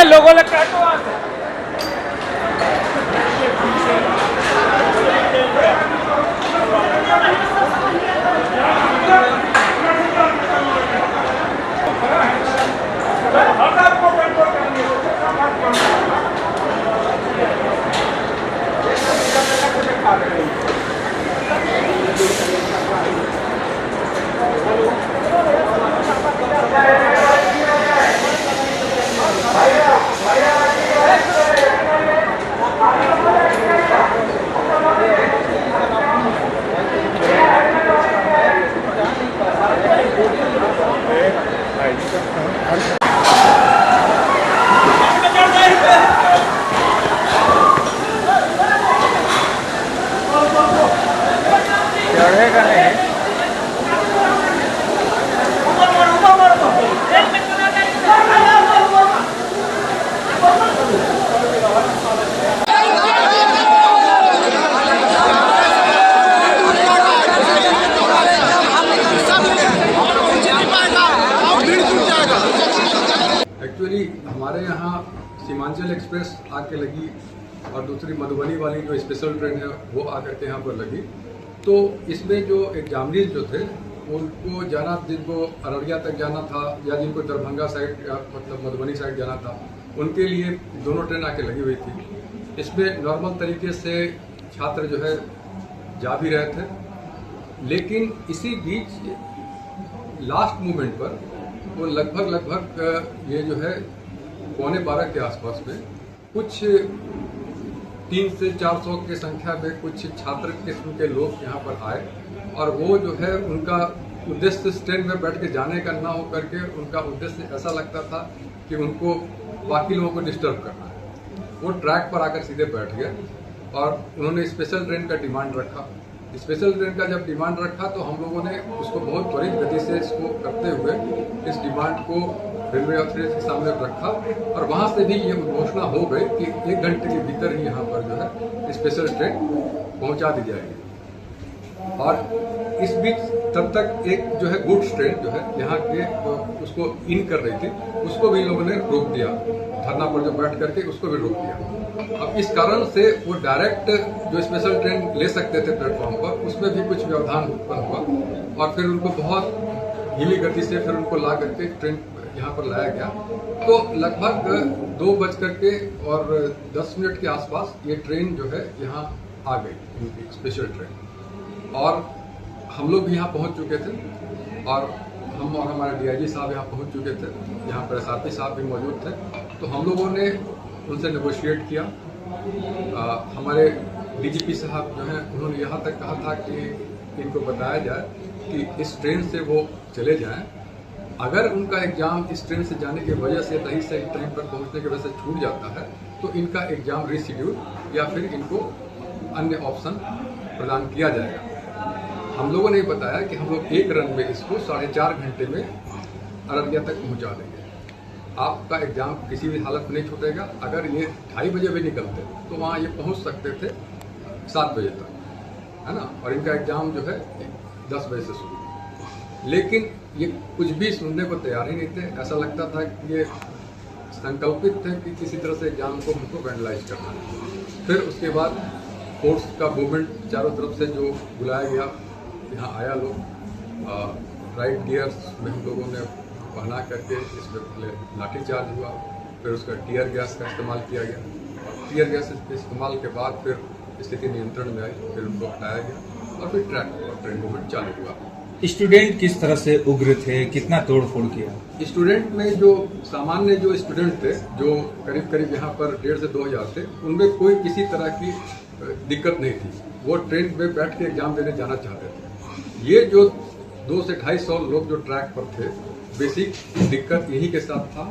लोगों ने काटो चढ़ेगा नहीं। एक्चुअली हमारे यहाँ सीमांचल एक्सप्रेस आके लगी और दूसरी मधुबनी वाली जो स्पेशल ट्रेन है वो आकर के यहाँ पर लगी। तो इसमें जो एग्जामिनीज जो थे उनको जाना, जिनको अररिया तक जाना था या जिनको दरभंगा साइड या मतलब मधुबनी साइड जाना था, उनके लिए दोनों ट्रेन आके लगी हुई थी। इसमें नॉर्मल तरीके से छात्र जो है जा भी रहे थे, लेकिन इसी बीच लास्ट मोमेंट पर वो लगभग ये जो है 11:15 के आसपास में कुछ 300 से 400 की संख्या में कुछ छात्र किस्म के लोग यहाँ पर आए और वो जो है उनका उद्देश्य ट्रेन में बैठ के जाने का ना हो करके उनका उद्देश्य ऐसा लगता था कि उनको बाकी लोगों को डिस्टर्ब करना है। वो ट्रैक पर आकर सीधे बैठ गए और उन्होंने स्पेशल ट्रेन का डिमांड रखा। स्पेशल ट्रेन का जब डिमांड रखा तो हम लोगों ने उसको बहुत त्वरित गति से इसको करते हुए इस डिमांड को रेलवे अथॉरिटी के सामने रखा और वहां से भी ये घोषणा हो गई कि 1 घंटे के भीतर ही यहाँ पर जो है स्पेशल ट्रेन पहुंचा दी जाएगी। और इस बीच तब तक एक जो है गुड्स ट्रेन जो है यहाँ के उसको इन कर रही थी, उसको भी लोगों ने रोक दिया, धरना पर जो बैठ करके उसको भी रोक दिया। अब इस कारण से वो डायरेक्ट जो स्पेशल ट्रेन ले सकते थे प्लेटफॉर्म पर, उसमें भी कुछ व्यवधान उत्पन्न हुआ और फिर उनको बहुत धीमी गति से फिर उनको ला करके ट्रेन यहाँ पर लाया गया। तो लगभग 2:10 के आसपास ये ट्रेन जो है यहाँ आ गई, इनकी स्पेशल ट्रेन, और हम लोग भी यहाँ पहुँच चुके थे और हम और हमारे डीआईजी साहब यहाँ पहुँच चुके थे, यहाँ पर एसआरपी साहब भी मौजूद थे। तो हम लोगों ने उनसे नेगोशिएट किया। हमारे डीजीपी साहब जो हैं उन्होंने यहाँ तक कहा था कि इनको बताया जाए कि इस ट्रेन से वो चले जाएं। अगर उनका एग्जाम इस ट्रेन से जाने की वजह से सही सही टाइम पर पहुंचने की वजह से छूट जाता है तो इनका एग्जाम रीशेड्यूल या फिर इनको अन्य ऑप्शन प्रदान किया जाएगा। हम लोगों ने बताया कि हम लोग एक रन में इसको 4.5 घंटे में अररिया तक पहुंचा देंगे। आपका एग्जाम किसी भी हालत में नहीं छूटेगा। अगर ये 2:30 बजे भी निकलते तो वहाँ ये पहुंच सकते थे 7 बजे तक, है ना, और इनका एग्जाम जो है 10 बजे से शुरू। लेकिन ये कुछ भी सुनने को तैयार ही नहीं थे। ऐसा लगता था कि ये संकल्पित थे कि किसी तरह से एग्जाम को हमको वैंडलाइज करना है। फिर उसके बाद फोर्स का मूवमेंट चारों तरफ से जो बुलाया गया, यहाँ आया लोग, राइट गियर्स में हम लोगों ने पहना करके इसमें पहले लाठीचार्ज हुआ, फिर उसका टीयर गैस का इस्तेमाल किया गया। टीयर गैस के इस्तेमाल के बाद फिर स्थिति नियंत्रण में आई, फिर उनको हटाया गया और फिर ट्रैक और ट्रेन मूवमेंट चालू हुआ। स्टूडेंट किस तरह से उग्र थे, कितना तोड़फोड़ किया? स्टूडेंट में जो सामान्य जो स्टूडेंट थे, जो करीब करीब यहाँ पर 1,500 से 2,000 थे, उनमें कोई किसी तरह की दिक्कत नहीं थी। वो ट्रेन में बैठ के एग्जाम देने जाना चाहते थे। ये जो 200 से 250 लोग जो ट्रैक पर थे, बेसिक दिक्कत यही के साथ था।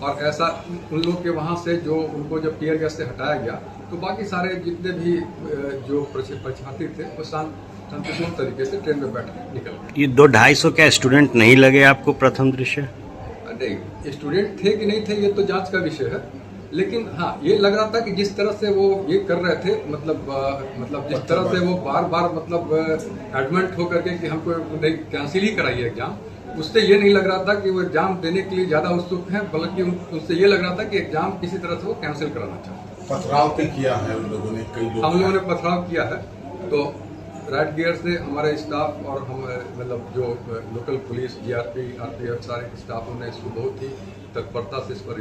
और ऐसा उन लोग के वहाँ से जो उनको जब टीयर गैस से हटाया गया तो बाकी सारे जितने भी जो परीक्षार्थी थे वो शांतिपूर्ण तरीके से ट्रेन में बैठ के निकल गए। ये 200-250 क्या स्टूडेंट नहीं लगे आपको प्रथम दृश्य? नहीं, स्टूडेंट थे कि नहीं थे ये तो जांच का विषय है, लेकिन हाँ ये लग रहा था कि जिस तरह से वो ये कर रहे थे, मतलब जिस तरह से वो बार बार मतलब एडमेंट होकर के कि हमको नहीं कैंसिल ही कराइए एग्जाम, उससे ये नहीं लग रहा था कि वो एग्जाम देने के लिए ज्यादा उत्सुक हैं, बल्कि उनसे ये लग रहा था कि एग्जाम किसी तरह से वो कैंसिल कराना चाहते हैं। पथराव भी किया है उन लोगों ने, कई लोग हम लोगों ने पथराव किया है। तो राइट गियर से हमारे स्टाफ और हम मतलब जो लोकल पुलिस, जीआरपी, आरपीएफ, सारे स्टाफों ने इसको बहुत ही तत्परता से इस पर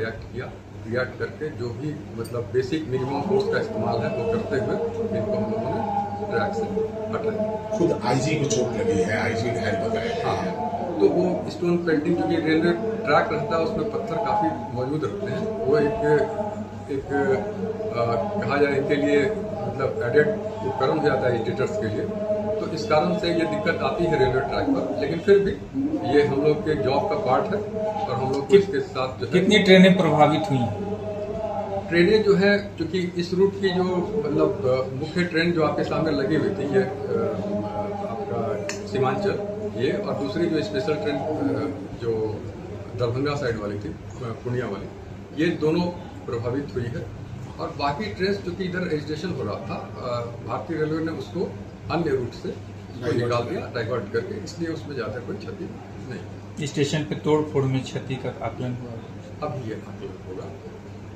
रिएक्ट करके जो भी मतलब बेसिक मिनिमम फोर्स का इस्तेमाल है वो करते हुए इनको हम लोगों ने ट्रैक से हटाया। खुद आईजी को चोट लगी है, आईजी घायल बताया गया है। तो वो स्टोन पेल्टिंग, क्योंकि रेलवे ट्रैक रहता है उसमें पत्थर काफ़ी मौजूद रहते हैं, वो एक कहा जाए इनके लिए मतलब एडेड उपकरण हो जाता है एडिटर्स के लिए। तो इस कारण से ये दिक्कत आती है रेलवे ट्रैक पर, लेकिन फिर भी ये हम लोग के जॉब का पार्ट है और हम लोग इसके साथ जो है कितनी ट्रेनें प्रभावित हुई हैं? ट्रेनें जो है, क्योंकि इस रूट की जो मतलब मुख्य ट्रेन जो आपके सामने लगी हुई थी, ये आपका सीमांचल ये, और दूसरी जो स्पेशल ट्रेन जो दरभंगा साइड वाली थी, पूर्णिया वाली, ये दोनों प्रभावित हुई है। और बाकी ट्रेन चूँकि इधर रजिस्ट्रेशन हो रहा था, भारतीय रेलवे ने उसको अन्य रूट से उसको निकाल दिया डाइवर्ट करके, इसलिए उसमें ज़्यादा कोई क्षति नहीं। स्टेशन पे तोड़ फोड़ में क्षति का आकलन हुआ? अब ये आकलन होगा।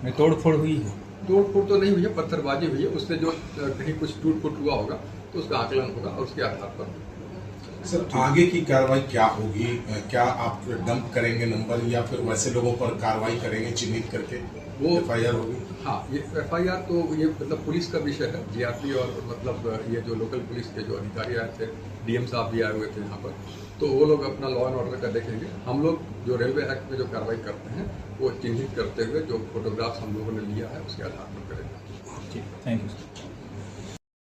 में तोड़ फोड़ हुई है? तोड़ फोड़ तो नहीं हुई है, पत्थरबाजी हुई है, उससे जो कहीं कुछ टूट फूट हुआ होगा तो उसका आकलन होगा और उसके आधार पर। सर आगे की कार्रवाई क्या होगी? क्या आप डंप करेंगे नंबर, या फिर वैसे लोगों पर कार्रवाई करेंगे चिन्हित करके वो एफआईआर होगी? हाँ, ये एफआईआर तो ये मतलब पुलिस का विषय है। जीआरपी और मतलब ये जो लोकल पुलिस के जो अधिकारी आए थे, डीएम साहब भी आए हुए थे यहाँ पर, तो वो लोग अपना लॉ एंड ऑर्डर का देखेंगे। हम लोग जो रेलवे एक्ट में जो कार्रवाई करते हैं वो चिन्हित करते हुए जो फोटोग्राफ्स हम लोगों ने लिया है उसके आधार पर करेंगे। ठीक, थैंक यू।